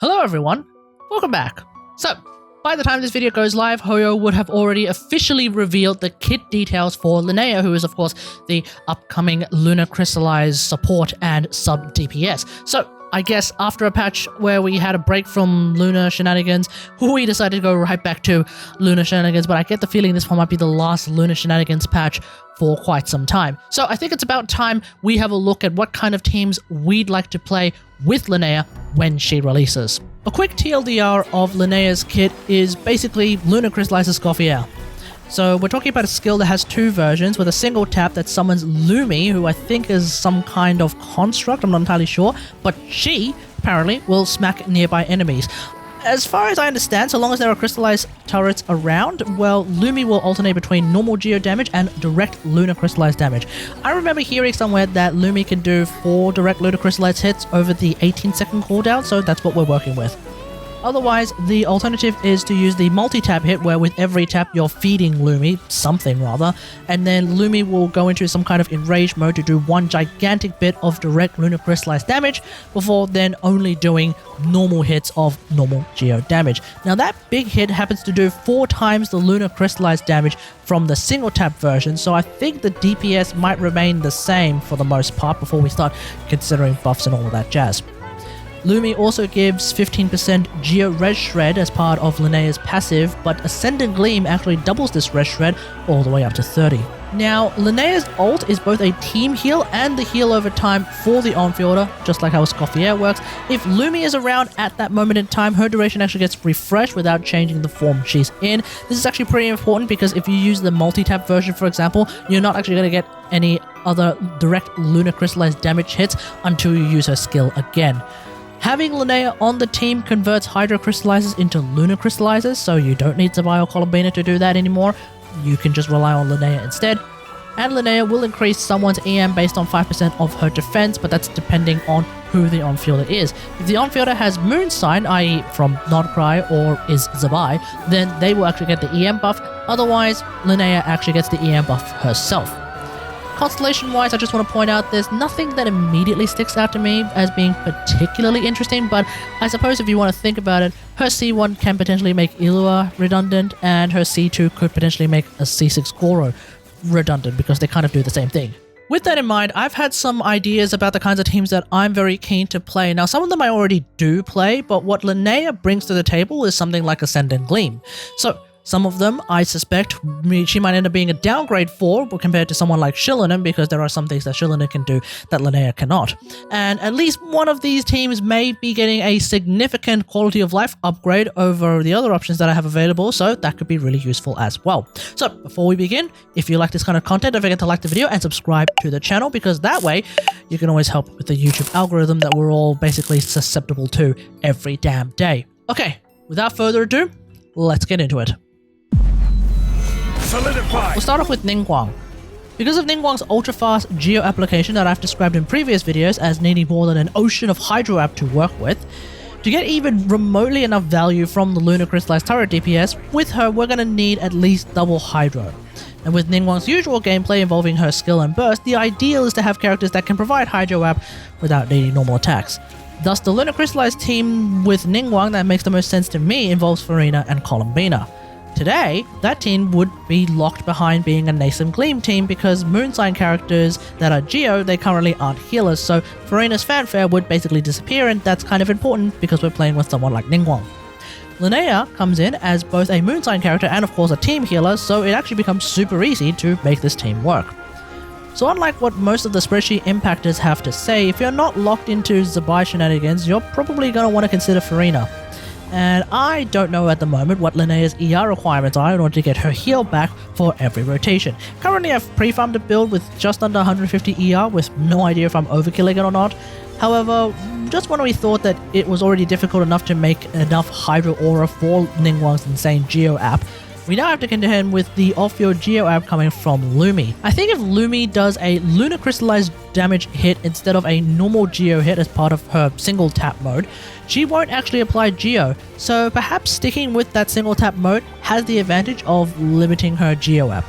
Hello everyone, welcome back. So, by the time this video goes live, Hoyo would have already officially revealed the kit details for Linnea, who is of course the upcoming Lunar Crystalise support and sub DPS. So, I guess after a patch where we had a break from Lunar shenanigans, we decided to go right back to Lunar shenanigans, but I get the feeling this one might be the last Lunar shenanigans patch for quite some time. So I think it's about time we have a look at what kind of teams we'd like to play with Linnea when she releases. A quick TLDR of Linnea's kit is basically Lunar Crystallise's Scoffier. So we're talking about a skill that has two versions with a single tap that summons Lumi, who I think is some kind of construct, I'm not entirely sure, but she apparently will smack nearby enemies. As far as I understand, so long as there are crystallized turrets around, well, Lumi will alternate between normal geo damage and direct lunar crystallized damage. I remember hearing somewhere that Lumi can do 4 direct lunar crystallized hits over the 18-second cooldown, so that's what we're working with. Otherwise, the alternative is to use the multi-tap hit, where with every tap you're feeding Lumi, something rather, and then Lumi will go into some kind of enraged mode to do one gigantic bit of direct lunar crystallized damage, before then only doing normal hits of normal geo damage. Now that big hit happens to do 4 times the lunar crystallized damage from the single tap version, so I think the DPS might remain the same for the most part before we start considering buffs and all of that jazz. Lumi also gives 15% Geo Res Shred as part of Linnea's passive, but Ascendant Gleam actually doubles this Res Shred all the way up to 30. Now, Linnea's ult is both a team heal and the heal over time for the on-fielder, just like how a Scoffier works. If Lumi is around at that moment in time, her duration actually gets refreshed without changing the form she's in. This is actually pretty important because if you use the multi-tap version, for example, you're not actually going to get any other direct lunar crystallized damage hits until you use her skill again. Having Linnea on the team converts Hydro Crystallizers into Lunar Crystallizers, so you don't need Zibai or Columbina to do that anymore. You can just rely on Linnea instead. And Linnea will increase someone's EM based on 5% of her defense, but that's depending on who the on-fielder is. If the on-fielder has Moon Sign, i.e. from Nodcry or is Zibai, then they will actually get the EM buff. Otherwise, Linnea actually gets the EM buff herself. Constellation-wise, I just want to point out there's nothing that immediately sticks out to me as being particularly interesting, but I suppose if you want to think about it, her C1 can potentially make Ilua redundant, and her C2 could potentially make a C6 Goro redundant because they kind of do the same thing. With that in mind, I've had some ideas about the kinds of teams that I'm very keen to play. Now, some of them I already do play, but what Linnea brings to the table is something like Ascendant Gleam. So, some of them, I suspect, she might end up being a downgrade for compared to someone like Xilonen, because there are some things that Xilonen can do that Linnea cannot. And at least one of these teams may be getting a significant quality of life upgrade over the other options that I have available, so that could be really useful as well. So before we begin, if you like this kind of content, don't forget to like the video and subscribe to the channel, because that way you can always help with the YouTube algorithm that we're all basically susceptible to every damn day. Okay, without further ado, let's get into it. Solidify. We'll start off with Ningguang. Because of Ningguang's ultra-fast geo application that I've described in previous videos as needing more than an ocean of Hydro app to work with, to get even remotely enough value from the Lunar Crystallized turret DPS, with her we're going to need at least double Hydro. And with Ningguang's usual gameplay involving her skill and burst, the ideal is to have characters that can provide Hydro app without needing normal attacks. Thus, the Lunar Crystallized team with Ningguang that makes the most sense to me involves Farina and Columbina. Today, that team would be locked behind being a Nascent Gleam team because Moonsign characters that are Geo, they currently aren't healers, so Farina's fanfare would basically disappear, and that's kind of important because we're playing with someone like Ningguang. Linnea comes in as both a Moonsign character and of course a team healer, so it actually becomes super easy to make this team work. So unlike what most of the spreadsheet impactors have to say, if you're not locked into Zibai shenanigans, you're probably going to want to consider Farina. And I don't know at the moment what Linnea's ER requirements are in order to get her heal back for every rotation. Currently I've pre-farmed a build with just under 150 ER with no idea if I'm overkilling it or not. However, just when we thought that it was already difficult enough to make enough Hydro Aura for Ningguang's insane Geo app, we now have to contend with the off-field Geo app coming from Lumi. I think if Lumi does a Lunar Crystallized damage hit instead of a normal Geo hit as part of her single tap mode, she won't actually apply Geo, so perhaps sticking with that single tap mode has the advantage of limiting her Geo app.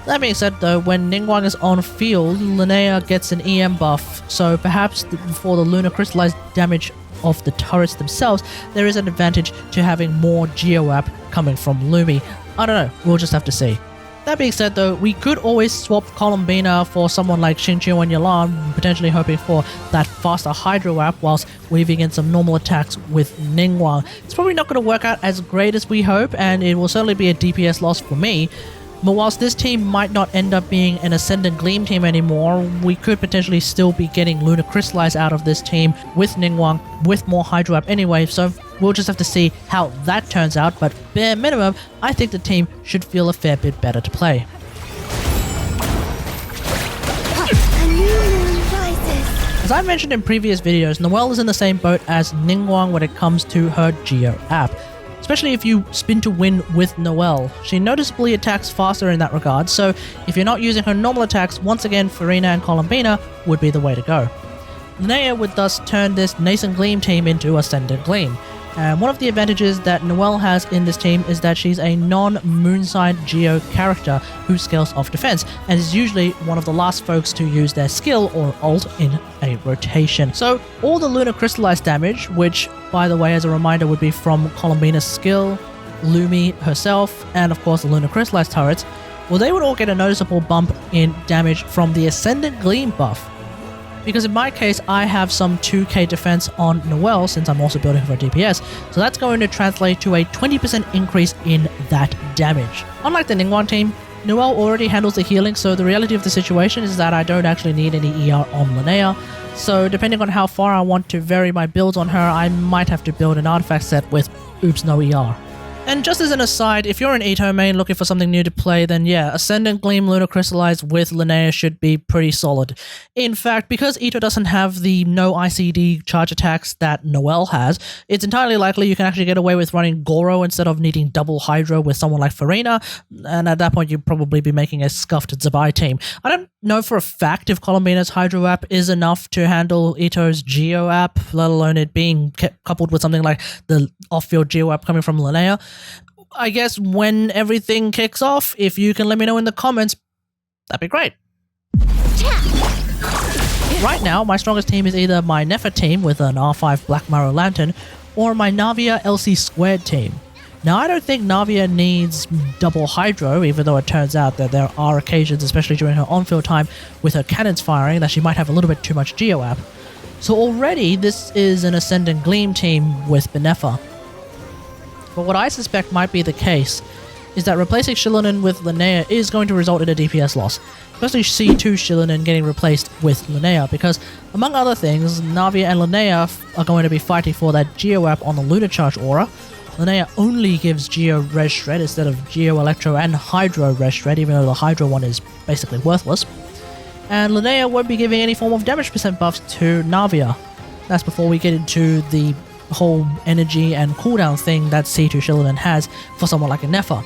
That being said though, when Ningguang is on field, Linnea gets an EM buff, so perhaps for the Lunar Crystallized damage of the turrets themselves, there is an advantage to having more geo-app coming from Lumi. I don't know, we'll just have to see. That being said though, we could always swap Columbina for someone like Xingqiu and Yilan, potentially hoping for that faster Hydro app whilst weaving in some normal attacks with Ningguang. It's probably not going to work out as great as we hope, and it will certainly be a DPS loss for me. But whilst this team might not end up being an Ascendant Gleam team anymore, we could potentially still be getting Lunar Crystalise out of this team with Ningguang, with more Hydro App anyway, so we'll just have to see how that turns out, but bare minimum, I think the team should feel a fair bit better to play. As I mentioned in previous videos, Noelle is in the same boat as Ningguang when it comes to her Geo app. Especially if you spin to win with Noelle. She noticeably attacks faster in that regard, so if you're not using her normal attacks, once again Farina and Columbina would be the way to go. Linnea would thus turn this Nascent Gleam team into Ascendant Gleam. And one of the advantages that Noelle has in this team is that she's a non-Moonside Geo character who scales off defense, and is usually one of the last folks to use their skill or ult in a rotation. So all the Lunar Crystalise damage, which by the way as a reminder would be from Columbina's skill, Lumi herself, and of course the Lunar Crystalise turrets, well they would all get a noticeable bump in damage from the Ascendant Gleam buff. Because in my case, I have some 2k defense on Noelle since I'm also building for DPS, so that's going to translate to a 20% increase in that damage. Unlike the Ningguang team, Noelle already handles the healing, so the reality of the situation is that I don't actually need any ER on Linnea, so depending on how far I want to vary my builds on her, I might have to build an artifact set with oops no ER. And just as an aside, if you're an Ito main looking for something new to play, then yeah, Ascendant Gleam Lunar Crystalise with Linnea should be pretty solid. In fact, because Ito doesn't have the no ICD charge attacks that Noelle has, it's entirely likely you can actually get away with running Goro instead of needing double Hydro with someone like Farina, and at that point you'd probably be making a scuffed Zibai team. I don't know for a fact if Columbina's Hydro app is enough to handle Ito's Geo app, let alone it being coupled with something like the off-field Geo app coming from Linnea. I guess when everything kicks off, if you can let me know in the comments, that'd be great. Right now, my strongest team is either my Nefer team with an R5 Black Marrow Lantern, or my Navia LC Squared team. Now, I don't think Navia needs double Hydro, even though it turns out that there are occasions, especially during her on-field time, with her cannons firing, that she might have a little bit too much Geo app. So already, this is an Ascendant Gleam team with Benefa. But what I suspect might be the case is that replacing Xilonen with Linnea is going to result in a DPS loss. Especially C2 Xilonen getting replaced with Linnea, because among other things, Navia and Linnea are going to be fighting for that Geo app on the Lunar Charge aura. Linnea only gives Geo Res Shred instead of Geo Electro and Hydro Res Shred, even though the Hydro one is basically worthless. And Linnea won't be giving any form of damage percent buffs to Navia. That's before we get into the whole energy and cooldown thing that C2 Xilonen has for someone like a Nefer.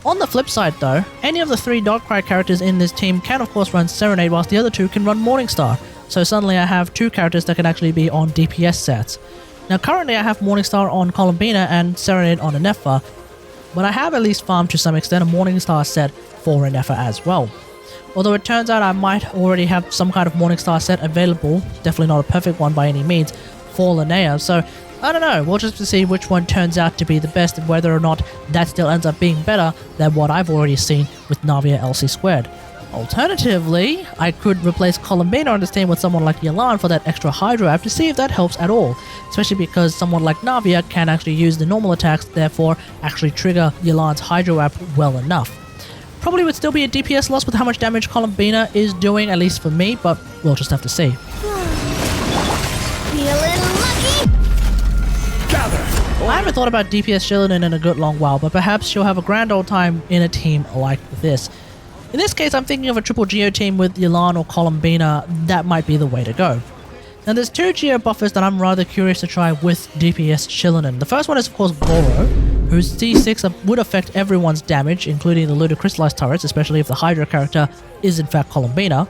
On the flip side though, any of the 3 Darkrai characters in this team can of course run Serenade, whilst the other 2 can run Morningstar. So suddenly I have 2 characters that can actually be on DPS sets. Now currently I have Morningstar on Columbina and Serenade on a Nefer, but I have at least farmed to some extent a Morningstar set for a Nefer as well. Although it turns out I might already have some kind of Morningstar set available, definitely not a perfect one by any means, for Linnea, so I don't know, we'll just have to see which one turns out to be the best and whether or not that still ends up being better than what I've already seen with Navia LC Squared. Alternatively, I could replace Columbina on this team with someone like Yilan for that extra Hydro app to see if that helps at all, especially because someone like Navia can actually use the normal attacks, therefore actually trigger Yilan's Hydro app well enough. Probably would still be a DPS loss with how much damage Columbina is doing, at least for me, but we'll just have to see. I haven't thought about DPS Xilonen in a good long while, but perhaps she'll have a grand old time in a team like this. In this case, I'm thinking of a triple Geo team with Yilan or Columbina. That might be the way to go. Now there's 2 Geo buffers that I'm rather curious to try with DPS Xilonen. The first one is of course Goro, whose C6 would affect everyone's damage, including the Lunar Crystalise turrets, especially if the Hydro character is in fact Columbina,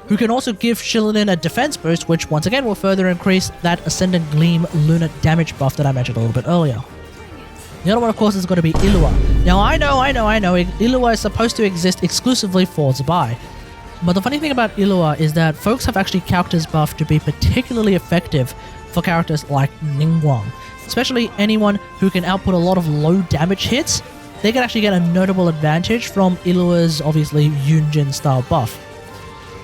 who can also give Xilonen a defense boost, which once again will further increase that Ascendant Gleam Lunar damage buff that I mentioned a little bit earlier. The other one of course is going to be Illua. Now I know, Illua is supposed to exist exclusively for Zibai. But the funny thing about Illua is that folks have actually calced his buff to be particularly effective for characters like Ningguang. Especially anyone who can output a lot of low damage hits, they can actually get a notable advantage from Illua's obviously Yunjin style buff.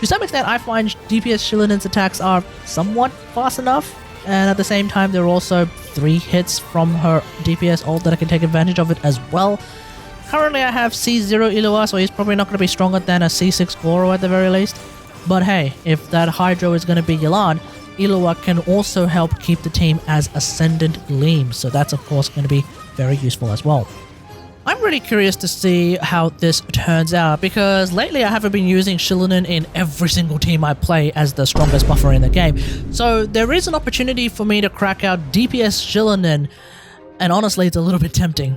To some extent, I find DPS Xilonen's attacks are somewhat fast enough, and at the same time there are also 3 hits from her DPS ult that I can take advantage of it as well. Currently I have C0 Illua, so he's probably not going to be stronger than a C6 Goro at the very least. But hey, if that Hydro is going to be Yelan, Illua can also help keep the team as Ascendant Gleam, so that's of course going to be very useful as well. I'm really curious to see how this turns out, because lately I haven't been using Xilonen in every single team I play as the strongest buffer in the game. So there is an opportunity for me to crack out DPS Xilonen, and honestly it's a little bit tempting.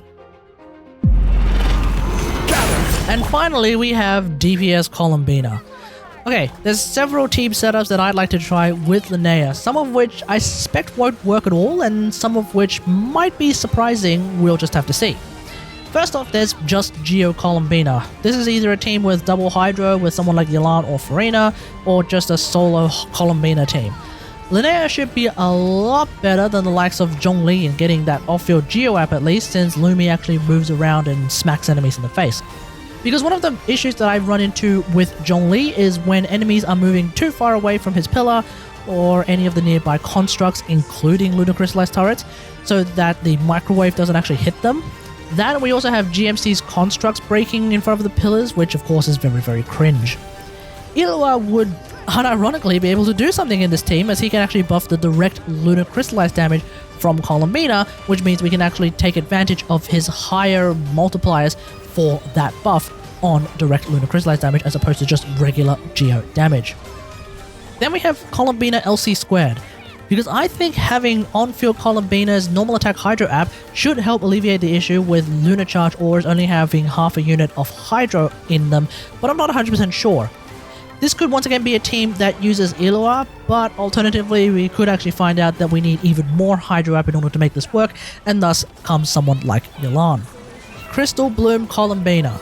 And finally we have DPS Columbina. Okay, there's several team setups that I'd like to try with Linnea, some of which I suspect won't work at all, and some of which might be surprising. We'll just have to see. First off, there's just Geo Columbina. This is either a team with double Hydro with someone like Yelan or Farina, or just a solo Columbina team. Linnea should be a lot better than the likes of Zhongli in getting that off-field Geo app at least, since Lumi actually moves around and smacks enemies in the face. Because one of the issues that I've run into with Zhongli is when enemies are moving too far away from his pillar or any of the nearby constructs, including Lunar Crystalise turrets, so that the microwave doesn't actually hit them. That, we also have GMC's constructs breaking in front of the pillars, which of course is very, very cringe. Illua would unironically be able to do something in this team, as he can actually buff the direct Lunar Crystalise damage from Columbina, which means we can actually take advantage of his higher multipliers for that buff on direct Lunar Crystalise damage as opposed to just regular Geo damage. Then we have Columbina LC squared, because I think having on-field Columbina's normal attack Hydro app should help alleviate the issue with Lunar Charge auras only having half a unit of Hydro in them, but I'm not 100% sure. This could once again be a team that uses Illua, but alternatively we could actually find out that we need even more Hydro app in order to make this work, and thus comes someone like Yelan. Crystal Bloom Columbina.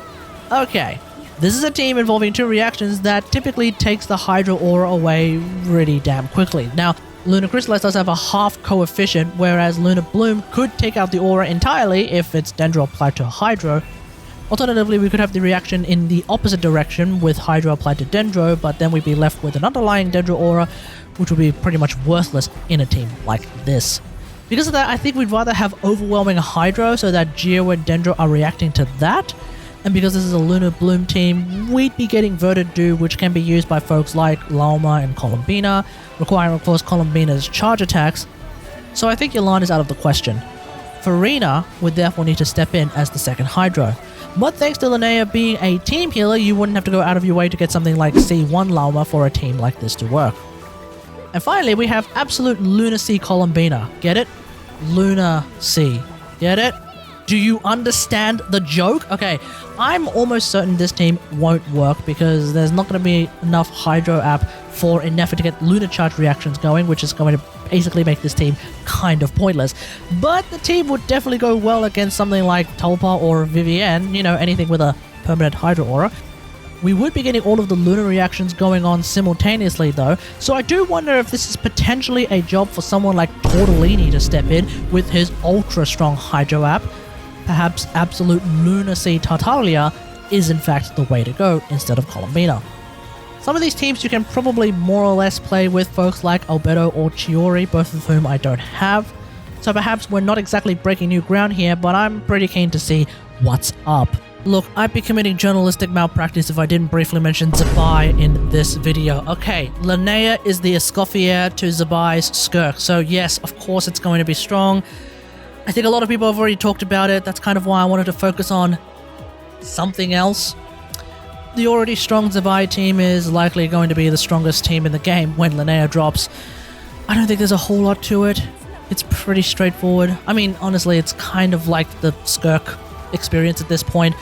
Okay, this is a team involving 2 reactions that typically takes the Hydro aura away really damn quickly. Now, Lunar Crystalise does have a half coefficient, whereas Lunar Bloom could take out the aura entirely if it's Dendro applied to Hydro. Alternatively, we could have the reaction in the opposite direction with Hydro applied to Dendro, but then we'd be left with an underlying Dendro aura, which would be pretty much worthless in a team like this. Because of that, I think we'd rather have overwhelming Hydro so that Geo and Dendro are reacting to that. And because this is a Lunar Bloom team, we'd be getting Verted Dew, which can be used by folks like Lauma and Columbina, requiring of course Columbina's charge attacks. So I think Yelan is out of the question. Farina would therefore need to step in as the second Hydro. But thanks to Linnea being a team healer, you wouldn't have to go out of your way to get something like C1 Lauma for a team like this to work. And finally, we have absolute Lunacy Columbina. Get it? Lunacy. Get it? Do you understand the joke? Okay, I'm almost certain this team won't work because there's not going to be enough Hydro app for an effort to get Lunar Charge reactions going, which is going to basically make this team kind of pointless. But the team would definitely go well against something like Tulpa or Vivienne, you know, anything with a permanent Hydro aura. We would be getting all of the Lunar reactions going on simultaneously though, so I do wonder if this is potentially a job for someone like Tortellini to step in with his ultra strong Hydro app. Perhaps absolute Lunacy Tartaglia is in fact the way to go instead of Columbina. Some of these teams you can probably more or less play with folks like Albedo or Chiori, both of whom I don't have. So perhaps we're not exactly breaking new ground here, but I'm pretty keen to see what's up. Look, I'd be committing journalistic malpractice if I didn't briefly mention Zibai in this video. Okay, Linnea is the Escoffier to Zibai's Skirk, so yes, of course it's going to be strong. I think a lot of people have already talked about it. That's kind of why I wanted to focus on something else. The already strong Zibai team is likely going to be the strongest team in the game when Linnea drops. I don't think there's a whole lot to it. It's pretty straightforward. I mean, honestly, it's kind of like the Skirk experience at this point,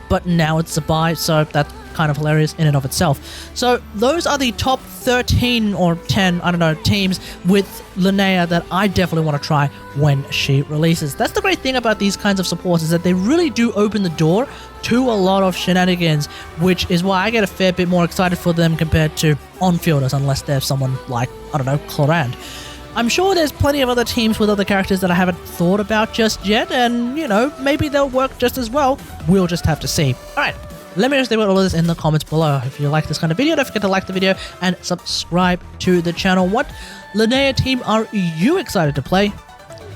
but now it's Zibai, so that's kind of hilarious in and of itself. So those are the top 13 or 10, I don't know, teams with Linnea that I definitely want to try when she releases. That's the great thing about these kinds of supports, is that they really do open the door to a lot of shenanigans, which is why I get a fair bit more excited for them compared to on-fielders, unless there's someone like, I don't know, Clorand. I'm sure there's plenty of other teams with other characters that I haven't thought about just yet, and, you know, maybe they'll work just as well. We'll just have to see. Alright, let me know what all of this in the comments below. If you like this kind of video, don't forget to like the video and subscribe to the channel. What Linnea team are you excited to play?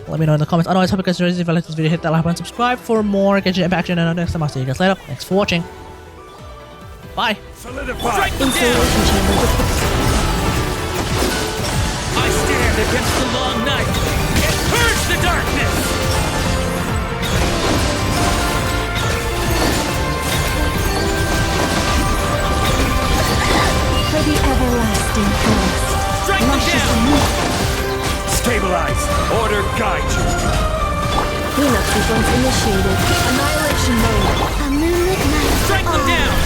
Let me know in the comments. Otherwise, hope you guys enjoyed this. If you like this video, hit that like button, subscribe for more Genshin Impact and Warframe. Next time, I'll see you guys later. Thanks for watching. Bye. Solidify. I stand against the long night and purge the darkness! For the everlasting forest. Strike them down! Stabilize! Order guide you! Cleanup sequence initiated. Annihilation mode. A moonlit night. Strike them down!